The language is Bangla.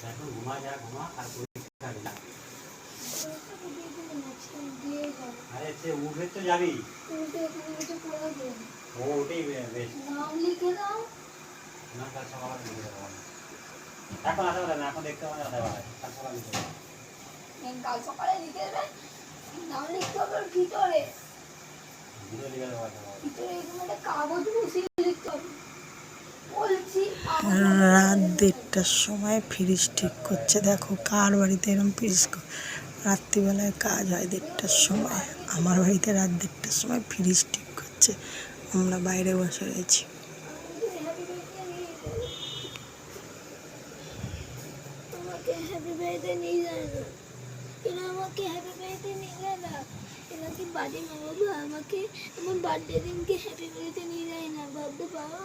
এখন ঘুমা যা ঘুমা আর পরীক্ষা দিলা আরে সে উঠে তো যাবি ও ওটাই বেশ নাম লিখে দাও না কাল সকালে লিখে দেবো এখন আসা বলে না এখন দেখতে হবে না কাল সকালে লিখে দেবো কাল সকালে লিখে দেবে নাম লিখতে হবে ভিতরে ভিডিও লিখে দেবো ভিতরে এরকম একটা কাগজ বসিয়ে লিখতে হবে বলছি রাত 1:30টার সময় ফ্রিজ ঠিক করছে। দেখো কার বাড়িতে এরকম ফ্রিজ রাত্রিবেলায় কাজ হয় 1:30টার সময়। আমার বাড়িতে রাত 1:30টার সময় ফ্রিজ ঠিক করছে, আমরা বাইরে বসে রয়েছি। আমাকে হ্যাপি বার্থডে নিয়ে যায় না এরা আমাকে হ্যাপি বার্থডে নিয়ে যায় না এরা কি বাড়ির মা বাবা আমাকে আমার বার্থডে দিনকে হ্যাপি বার্থডে নিয়ে যায় না ভাবতে পারো